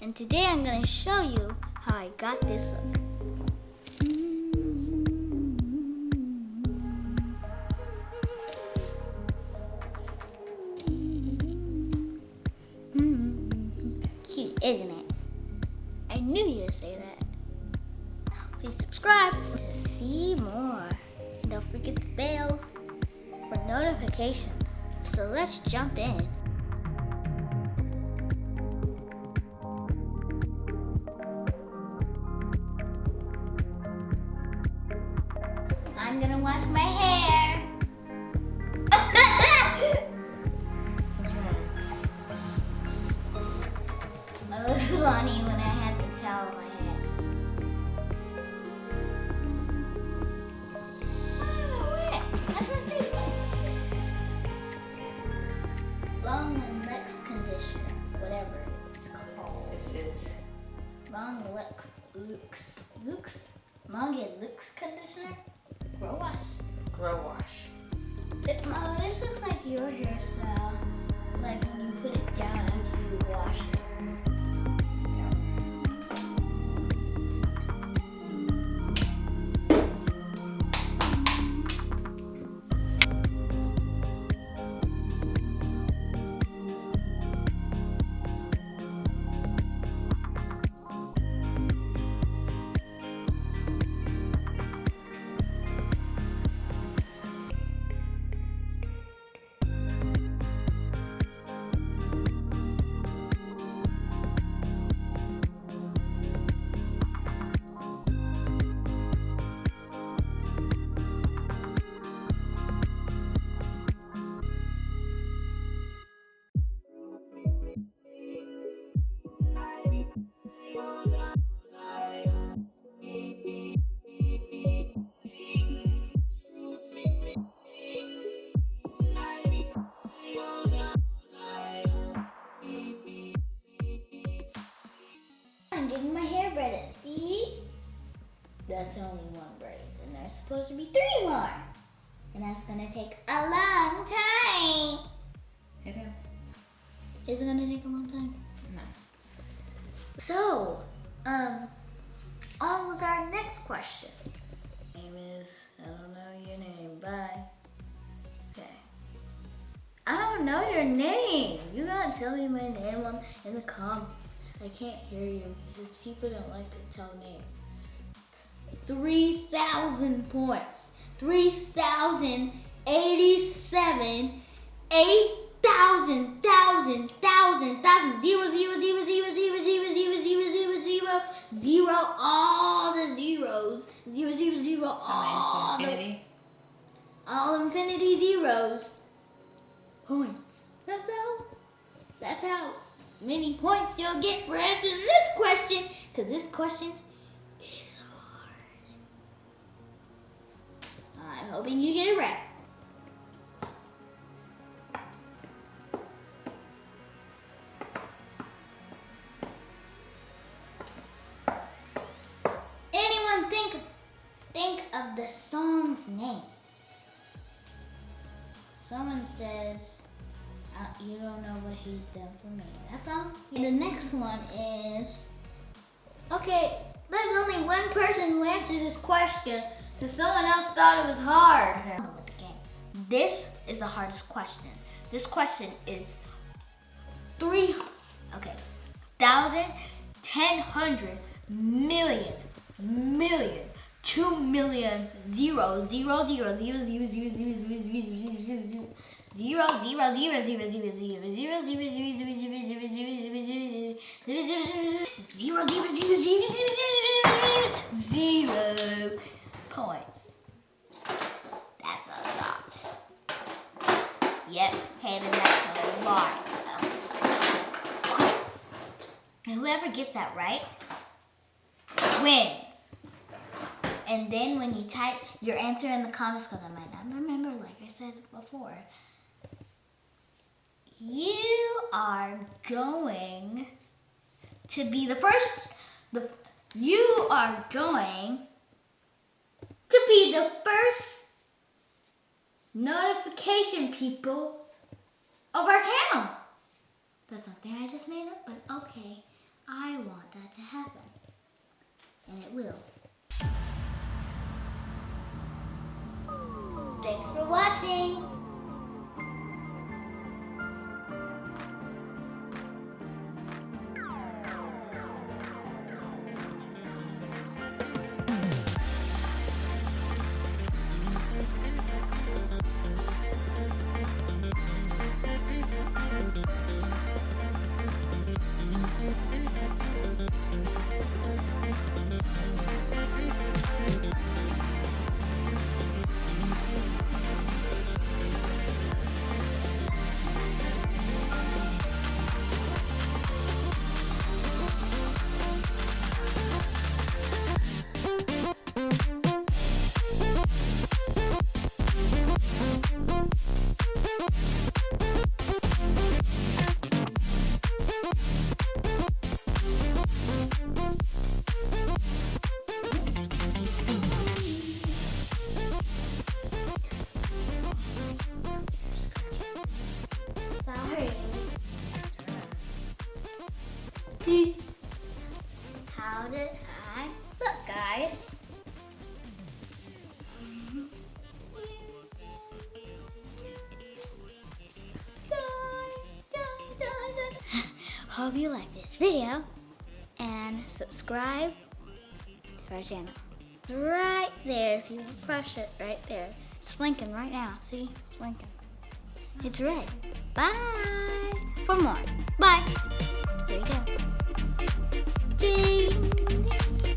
and today I'm going to show you how I got this look. Cute, isn't it? I knew you'd say that. Please subscribe to see more. And don't forget the bell for notifications. So let's jump in. I'm gonna wash my hair. What's wrong? It looks funny when I had the towel in my head. Oh, wait. That's what this one. Long and Lex conditioner, whatever it's called. This is Long and Lux conditioner. Grow wash. Grow Wash. This looks like your hairstyle. Like when you put it down after you wash it. I'm getting my hair braided. See? That's only one braid, and there's supposed to be 3 more. And that's gonna take a long time. It is. Is it gonna take a long time? No. So, on with our next question. Name is, I don't know your name, bye. Okay. I don't know your name. You gotta tell me my name in the comments. I can't hear you because people don't like to tell names. 3,000 points. 3,087. 8,000, 0, all the zeros. 0, all infinity zeros. Points. That's how many points you'll get for answering this question, because this question is hard. I'm hoping you get it right. Anyone think of the song's name? Someone says, you don't know what he's done for me. That song? And the next one is, okay, there's only one person who answered this question because someone else thought it was hard. This is the hardest question. This question is 1,000, 10, million, 2 million, 0, 0, 0, 0, 0, 0, 0, 0, 0, 0, 0 points. That's a lot. Yep, hey, that's a lot of points. And whoever gets that right wins. And then when you type your answer in the comments, because I might not remember, like I said before, you are going to be the first. You are going to be the first notification people of our channel. That's something I just made up, but okay. I want that to happen. And it will. Thanks for watching. How did I look, guys? Hope you like this video and subscribe to our channel. Right there, if you push it right there. It's blinking right now. See? It's blinking. It's red. Bye. For more. Bye. There you go. Ding.